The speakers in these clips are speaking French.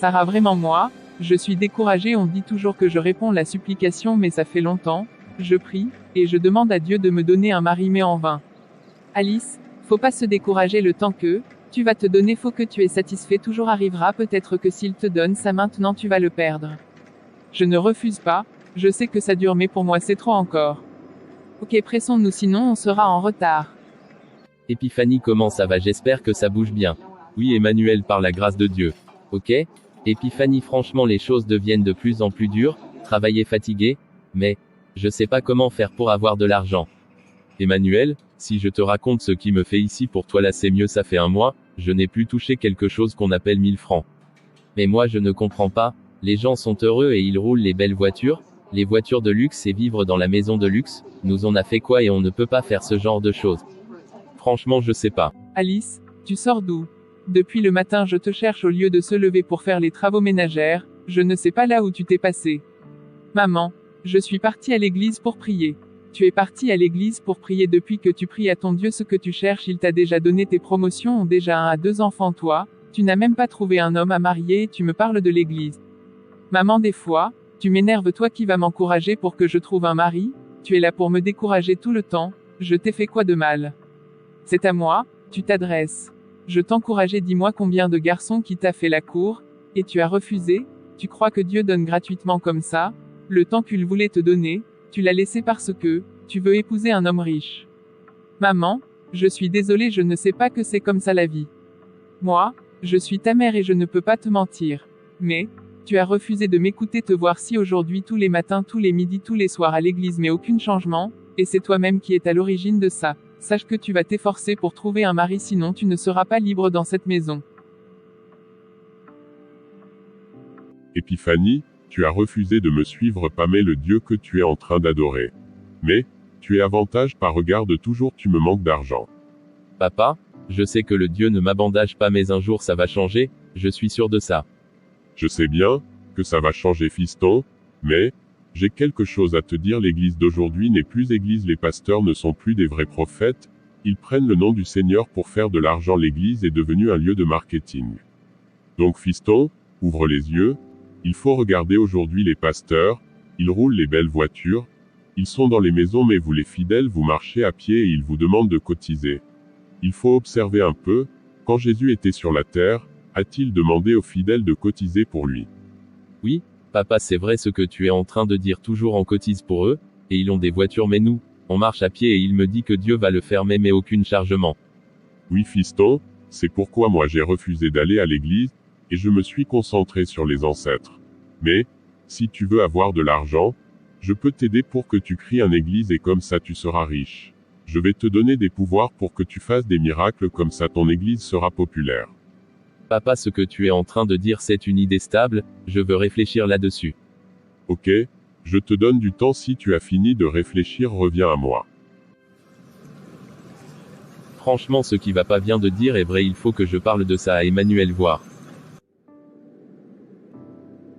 Sarah, vraiment moi, je suis découragée, on dit toujours que je réponds la supplication mais ça fait longtemps, je prie, et je demande à Dieu de me donner un mari mais en vain. Alice, faut pas se décourager, le temps que tu vas te donner, faut que tu es satisfait, toujours arrivera, peut-être que s'il te donne ça maintenant tu vas le perdre. Je ne refuse pas, je sais que ça dure mais pour moi c'est trop encore. Ok, pressons-nous sinon on sera en retard. Épiphanie, comment ça va? J'espère que ça bouge bien. Oui Emmanuel, par la grâce de Dieu. Ok? Épiphanie, franchement les choses deviennent de plus en plus dures, travailler fatigué, mais je sais pas comment faire pour avoir de l'argent. Emmanuel, si je te raconte ce qui me fait ici pour toi là, c'est mieux, ça fait un mois, je n'ai plus touché quelque chose qu'on appelle 1000 francs. Mais moi je ne comprends pas, les gens sont heureux et ils roulent les belles voitures, les voitures de luxe et vivre dans la maison de luxe, nous on a fait quoi et on ne peut pas faire ce genre de choses. Franchement je sais pas. Alice, tu sors d'où? Depuis le matin je te cherche au lieu de se lever pour faire les travaux ménagères, je ne sais pas là où tu t'es passé. Maman, je suis partie à l'église pour prier. Tu es partie à l'église pour prier, depuis que tu pries à ton Dieu ce que tu cherches, il t'a déjà donné, tes promotions ont déjà 1 à 2 enfants, toi, tu n'as même pas trouvé un homme à marier et tu me parles de l'église. Maman, des fois, tu m'énerves, toi qui vas m'encourager pour que je trouve un mari, tu es là pour me décourager tout le temps, je t'ai fait quoi de mal? C'est à moi, tu t'adresses. Je t'encourageais, dis-moi combien de garçons qui t'a fait la cour, et tu as refusé? Tu crois que Dieu donne gratuitement comme ça? Le temps qu'il voulait te donner, tu l'as laissé parce que tu veux épouser un homme riche. Maman, je suis désolée, je ne sais pas que c'est comme ça la vie. Moi, je suis ta mère et je ne peux pas te mentir. Mais, tu as refusé de m'écouter, te voir si aujourd'hui tous les matins, tous les midis, tous les soirs à l'église mais aucun changement, et c'est toi-même qui es à l'origine de ça. Sache que tu vas t'efforcer pour trouver un mari, sinon tu ne seras pas libre dans cette maison. Épiphanie, tu as refusé de me suivre, pas mais le Dieu que tu es en train d'adorer. Mais, tu es avantage pas, regarde toujours, tu me manques d'argent. Papa, je sais que le Dieu ne m'abandonne pas mais un jour ça va changer, je suis sûr de ça. Je sais bien que ça va changer fiston, mais j'ai quelque chose à te dire, l'église d'aujourd'hui n'est plus église, les pasteurs ne sont plus des vrais prophètes, ils prennent le nom du Seigneur pour faire de l'argent, l'église est devenue un lieu de marketing. Donc fiston, ouvre les yeux, il faut regarder aujourd'hui les pasteurs, ils roulent les belles voitures, ils sont dans les maisons mais vous les fidèles vous marchez à pied et ils vous demandent de cotiser. Il faut observer un peu, quand Jésus était sur la terre, a-t-il demandé aux fidèles de cotiser pour lui? Oui, papa, c'est vrai ce que tu es en train de dire, toujours on cotise pour eux, et ils ont des voitures mais nous, on marche à pied et il me dit que Dieu va le faire mais aucun chargement. Oui fiston, c'est pourquoi moi j'ai refusé d'aller à l'église, et je me suis concentré sur les ancêtres. Mais, si tu veux avoir de l'argent, je peux t'aider pour que tu crées une église et comme ça tu seras riche. Je vais te donner des pouvoirs pour que tu fasses des miracles, comme ça ton église sera populaire. Papa, ce que tu es en train de dire c'est une idée stable, je veux réfléchir là-dessus. Ok, je te donne du temps, si tu as fini de réfléchir reviens à moi. Franchement ce qui va pas bien de dire est vrai, il faut que je parle de ça à Emmanuel voir.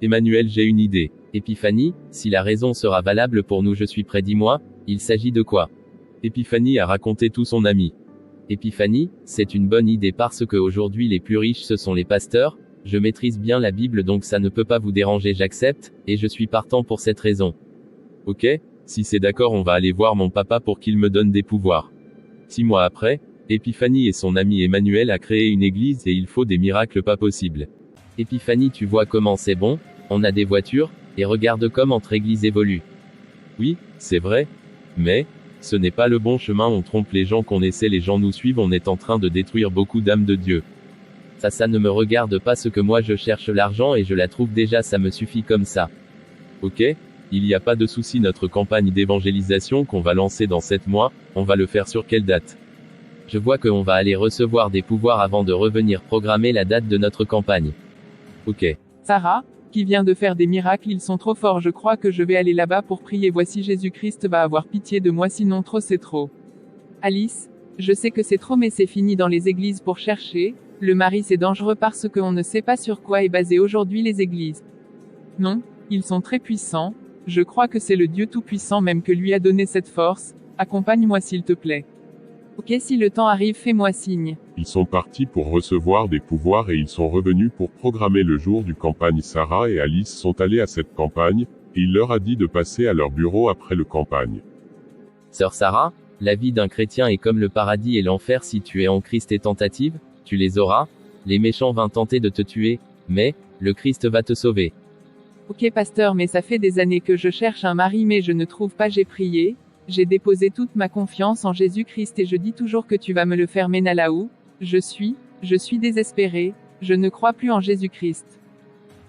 Emmanuel, j'ai une idée. Épiphanie, si la raison sera valable pour nous je suis prêt, dis-moi, il s'agit de quoi? Épiphanie a raconté tout son ami. Épiphanie, c'est une bonne idée parce que aujourd'hui les plus riches ce sont les pasteurs, je maîtrise bien la Bible donc ça ne peut pas vous déranger, j'accepte, et je suis partant pour cette raison. Ok, si c'est d'accord on va aller voir mon papa pour qu'il me donne des pouvoirs. 6 mois après, Épiphanie et son ami Emmanuel a créé une église et il faut des miracles pas possibles. Épiphanie, tu vois comment c'est bon, on a des voitures, et regarde comme notre église évolue. Oui, c'est vrai, mais ce n'est pas le bon chemin, on trompe les gens qu'on essaie, les gens nous suivent, on est en train de détruire beaucoup d'âmes de Dieu. Ça ne me regarde pas, ce que moi je cherche l'argent et je la trouve déjà, ça me suffit comme ça. Ok, il n'y a pas de souci, notre campagne d'évangélisation qu'on va lancer dans 7 mois, on va le faire sur quelle date? Je vois qu'on va aller recevoir des pouvoirs avant de revenir programmer la date de notre campagne. Ok. Sarah, qui vient de faire des miracles, ils sont trop forts, je crois que je vais aller là-bas pour prier, voici Jésus-Christ va avoir pitié de moi, sinon trop c'est trop. Alice, je sais que c'est trop mais c'est fini dans les églises pour chercher, le mari c'est dangereux parce qu'on ne sait pas sur quoi est basé aujourd'hui les églises. Non, ils sont très puissants, je crois que c'est le Dieu Tout-Puissant même que lui a donné cette force, accompagne-moi s'il te plaît. Ok, si le temps arrive fais-moi signe. Ils sont partis pour recevoir des pouvoirs et ils sont revenus pour programmer le jour du campagne. Sarah et Alice sont allés à cette campagne, et il leur a dit de passer à leur bureau après le campagne. Sœur Sarah, la vie d'un chrétien est comme le paradis et l'enfer. Si tu es en Christ et tentative, tu les auras. Les méchants vinrent tenter de te tuer, mais le Christ va te sauver. Ok pasteur, mais ça fait des années que je cherche un mari mais je ne trouve pas. J'ai prié, j'ai déposé toute ma confiance en Jésus-Christ et je dis toujours que tu vas me le faire. Mais là où je suis désespéré, je ne crois plus en Jésus-Christ.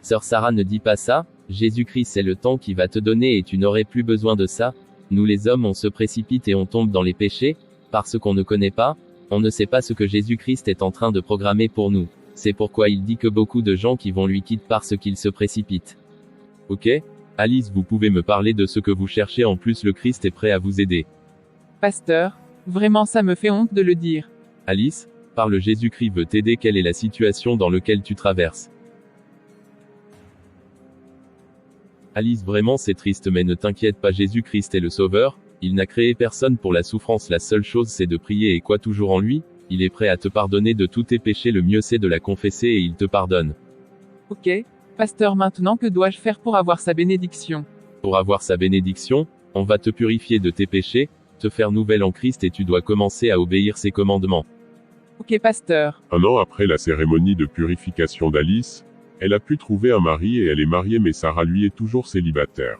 Sœur Sarah, ne dis pas ça, Jésus-Christ c'est le temps qui va te donner et tu n'aurais plus besoin de ça. Nous les hommes on se précipite et on tombe dans les péchés, parce qu'on ne connaît pas, on ne sait pas ce que Jésus-Christ est en train de programmer pour nous. C'est pourquoi il dit que beaucoup de gens qui vont lui quittent parce qu'ils se précipitent. Ok, Alice, vous pouvez me parler de ce que vous cherchez. En plus le Christ est prêt à vous aider. Pasteur, vraiment ça me fait honte de le dire. Alice, parle, Jésus-Christ veut t'aider. Quelle est la situation dans laquelle tu traverses? Alice, vraiment c'est triste mais ne t'inquiète pas, Jésus-Christ est le Sauveur, il n'a créé personne pour la souffrance, la seule chose c'est de prier et quoi toujours en lui, il est prêt à te pardonner de tous tes péchés, le mieux c'est de la confesser et il te pardonne. Ok, pasteur, maintenant que dois-je faire pour avoir sa bénédiction? Pour avoir sa bénédiction, on va te purifier de tes péchés, te faire nouvelle en Christ et tu dois commencer à obéir ses commandements. Ok pasteur. Un an après la cérémonie de purification d'Alice, elle a pu trouver un mari et elle est mariée, mais Sarah lui est toujours célibataire.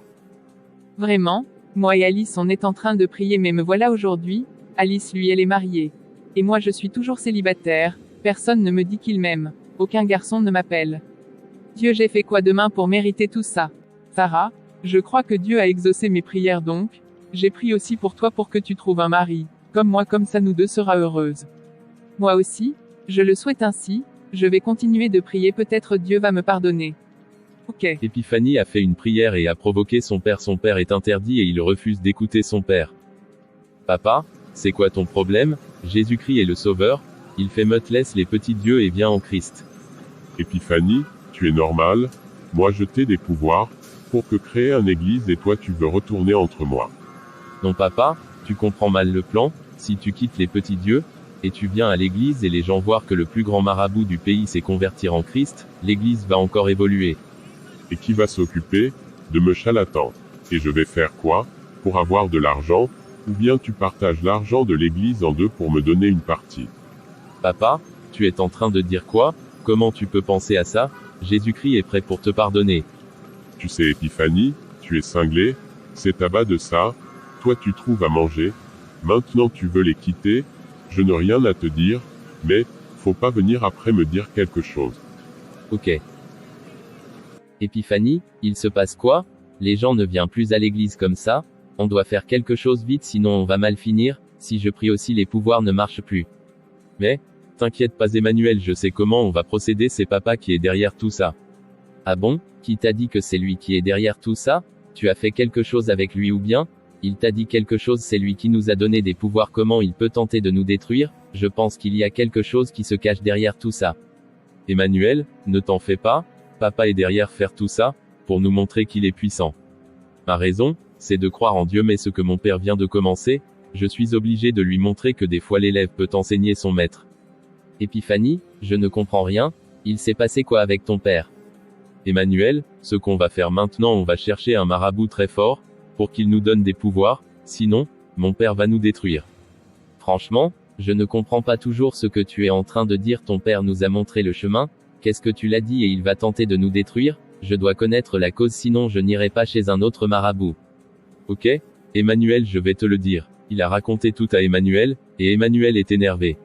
Vraiment? Moi et Alice on est en train de prier mais me voilà aujourd'hui, Alice lui elle est mariée. Et moi je suis toujours célibataire, personne ne me dit qu'il m'aime, aucun garçon ne m'appelle. Dieu, j'ai fait quoi demain pour mériter tout ça? Sarah, je crois que Dieu a exaucé mes prières donc, j'ai prié aussi pour toi pour que tu trouves un mari, comme moi, comme ça nous deux sera heureuse. Moi aussi, je le souhaite ainsi. Je vais continuer de prier, peut-être Dieu va me pardonner. Ok. Épiphanie a fait une prière et a provoqué son père. Son père est interdit et il refuse d'écouter son père. Papa, c'est quoi ton problème? Jésus-Christ est le Sauveur, il fait laisse les petits dieux et vient en Christ. Épiphanie, tu es normal, moi je t'ai des pouvoirs, pour que créer une église et toi tu veux retourner entre moi. Non papa, tu comprends mal le plan, si tu quittes les petits dieux, et tu viens à l'église et les gens voient que le plus grand marabout du pays s'est convertir en Christ, l'église va encore évoluer. Et qui va s'occuper de me charlatan? Et je vais faire quoi pour avoir de l'argent? Ou bien tu partages l'argent de l'église en deux pour me donner une partie? Papa, tu es en train de dire quoi? Comment tu peux penser à ça? Jésus-Christ est prêt pour te pardonner. Tu sais Épiphanie, tu es cinglé, c'est tabac de ça, toi tu trouves à manger, maintenant tu veux les quitter? Je n'ai rien à te dire, mais, faut pas venir après me dire quelque chose. Ok. Épiphanie, il se passe quoi? Les gens ne viennent plus à l'église comme ça? On doit faire quelque chose vite sinon on va mal finir, si je prie aussi les pouvoirs ne marchent plus. Mais, t'inquiète pas Emmanuel, je sais comment on va procéder, c'est papa qui est derrière tout ça. Ah bon? Qui t'a dit que c'est lui qui est derrière tout ça? Tu as fait quelque chose avec lui ou bien? Il t'a dit quelque chose, c'est lui qui nous a donné des pouvoirs, comment il peut tenter de nous détruire? Je pense qu'il y a quelque chose qui se cache derrière tout ça. Emmanuel, ne t'en fais pas, papa est derrière faire tout ça, pour nous montrer qu'il est puissant. Ma raison, c'est de croire en Dieu, mais ce que mon père vient de commencer, je suis obligé de lui montrer que des fois l'élève peut enseigner son maître. Épiphanie, je ne comprends rien, il s'est passé quoi avec ton père? Emmanuel, ce qu'on va faire maintenant, on va chercher un marabout très fort, pour qu'il nous donne des pouvoirs, sinon, mon père va nous détruire. Franchement, je ne comprends pas toujours ce que tu es en train de dire, ton père nous a montré le chemin, qu'est-ce que tu l'as dit et il va tenter de nous détruire? Je dois connaître la cause sinon je n'irai pas chez un autre marabout. Ok, Emmanuel, je vais te le dire. Il a raconté tout à Emmanuel, et Emmanuel est énervé.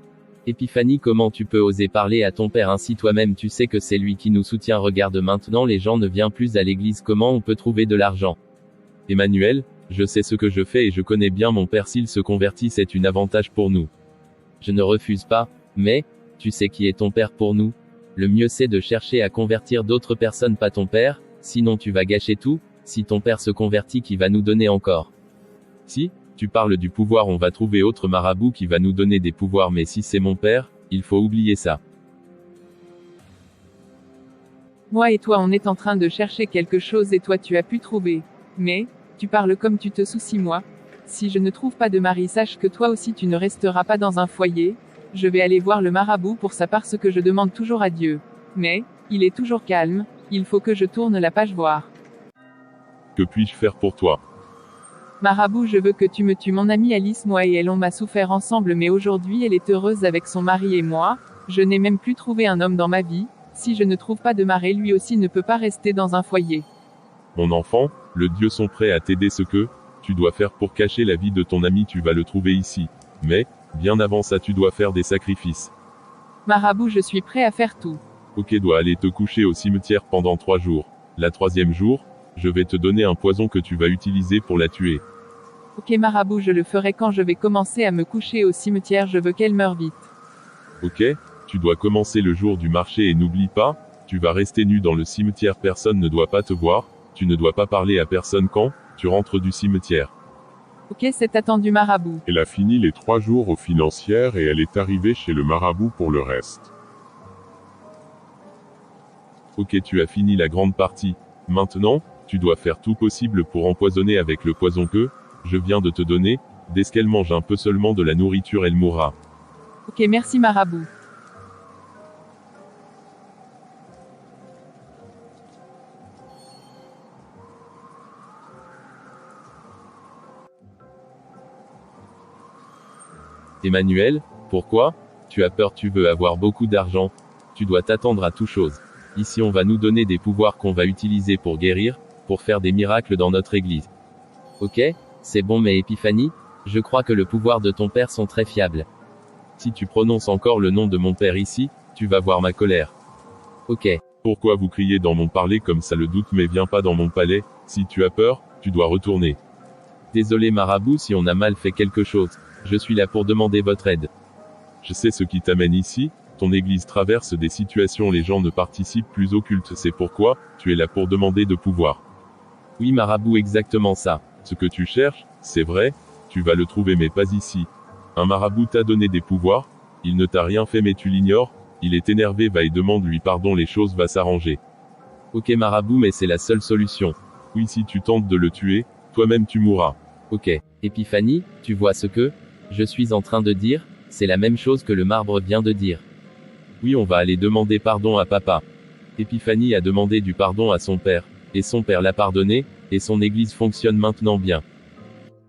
Épiphanie, comment tu peux oser parler à ton père ainsi? Toi-même tu sais que c'est lui qui nous soutient, regarde maintenant les gens ne viennent plus à l'église, comment on peut trouver de l'argent? Emmanuel, je sais ce que je fais et je connais bien mon père, s'il se convertit c'est un avantage pour nous. Je ne refuse pas, mais, tu sais qui est ton père pour nous? Le mieux c'est de chercher à convertir d'autres personnes, pas ton père, sinon tu vas gâcher tout, si ton père se convertit qui va nous donner encore? Si, tu parles du pouvoir, on va trouver autre marabout qui va nous donner des pouvoirs, mais si c'est mon père, il faut oublier ça. Moi et toi on est en train de chercher quelque chose et toi tu as pu trouver. Mais, tu parles comme tu te soucies moi. Si je ne trouve pas de mari, sache que toi aussi tu ne resteras pas dans un foyer, je vais aller voir le marabout pour ça parce que je demande toujours à Dieu. Mais, il est toujours calme, il faut que je tourne la page voir. Que puis-je faire pour toi? Marabout, je veux que tu me tues mon amie Alice, moi et elle on m'a souffert ensemble mais aujourd'hui elle est heureuse avec son mari et moi, je n'ai même plus trouvé un homme dans ma vie, si je ne trouve pas de mari lui aussi ne peut pas rester dans un foyer. Mon enfant, les dieux sont prêts à t'aider ce que tu dois faire pour cacher la vie de ton ami tu vas le trouver ici. Mais, bien avant ça tu dois faire des sacrifices. Marabout, je suis prêt à faire tout. Ok, dois aller te coucher au cimetière pendant 3 jours. La 3e jour, je vais te donner un poison que tu vas utiliser pour la tuer. Ok marabout, je le ferai quand je vais commencer à me coucher au cimetière, je veux qu'elle meure vite. Ok, tu dois commencer le jour du marché et n'oublie pas, tu vas rester nu dans le cimetière, personne ne doit pas te voir, tu ne dois pas parler à personne quand tu rentres du cimetière. Ok, c'est attendu marabout. Elle a fini les 3 jours aux financières et elle est arrivée chez le marabout pour le reste. Ok, tu as fini la grande partie. Maintenant, tu dois faire tout possible pour empoisonner avec le poison que je viens de te donner. Dès qu'elle mange un peu seulement de la nourriture, elle mourra. Ok, merci marabout. Emmanuel, pourquoi? Tu as peur, tu veux avoir beaucoup d'argent. Tu dois t'attendre à toute chose. Ici on va nous donner des pouvoirs qu'on va utiliser pour guérir, pour faire des miracles dans notre église. Ok, c'est bon mais Épiphanie, je crois que le pouvoir de ton père sont très fiables. Si tu prononces encore le nom de mon père ici, tu vas voir ma colère. Ok. Pourquoi vous criez dans mon parler comme ça? Le doute mais viens pas dans mon palais, si tu as peur, tu dois retourner. Désolé marabout si on a mal fait quelque chose. Je suis là pour demander votre aide. Je sais ce qui t'amène ici, ton église traverse des situations, les gens ne participent plus au culte, c'est pourquoi, tu es là pour demander de pouvoir. Oui marabout, exactement ça. Ce que tu cherches, c'est vrai, tu vas le trouver mais pas ici. Un marabout t'a donné des pouvoirs, il ne t'a rien fait mais tu l'ignores, il est énervé, va et demande-lui pardon, les choses va s'arranger. Ok marabout mais c'est la seule solution. Oui, si tu tentes de le tuer, toi-même tu mourras. Ok. Épiphanie, tu vois ce que je suis en train de dire? C'est la même chose que le marbre vient de dire. Oui, on va aller demander pardon à papa. Épiphanie a demandé du pardon à son père, et son père l'a pardonné, et son église fonctionne maintenant bien.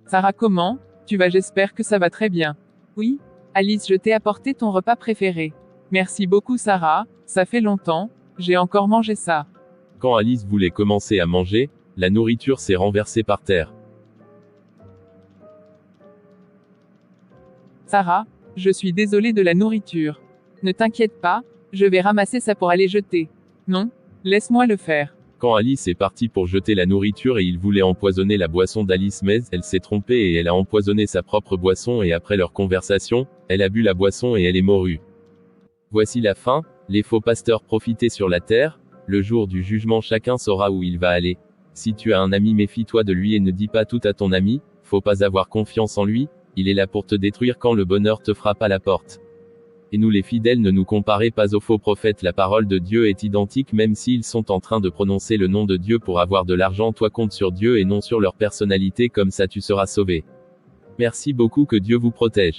Sarah, comment tu vas? J'espère que ça va très bien. Oui, Alice, je t'ai apporté ton repas préféré. Merci beaucoup Sarah, ça fait longtemps, j'ai encore mangé ça. Quand Alice voulait commencer à manger, la nourriture s'est renversée par terre. Sarah, je suis désolée de la nourriture. Ne t'inquiète pas, je vais ramasser ça pour aller jeter. Non, laisse-moi le faire. Quand Alice est partie pour jeter la nourriture et il voulait empoisonner la boisson d'Alice, mais elle s'est trompée et elle a empoisonné sa propre boisson, et après leur conversation, elle a bu la boisson et elle est morue. Voici la fin, les faux pasteurs profitaient sur la terre, le jour du jugement chacun saura où il va aller. Si tu as un ami, méfie-toi de lui et ne dis pas tout à ton ami, faut pas avoir confiance en lui, il est là pour te détruire quand le bonheur te frappe à la porte. Et nous les fidèles, ne nous comparez pas aux faux prophètes, la parole de Dieu est identique même s'ils sont en train de prononcer le nom de Dieu pour avoir de l'argent, toi compte sur Dieu et non sur leur personnalité, comme ça tu seras sauvé. Merci beaucoup, que Dieu vous protège.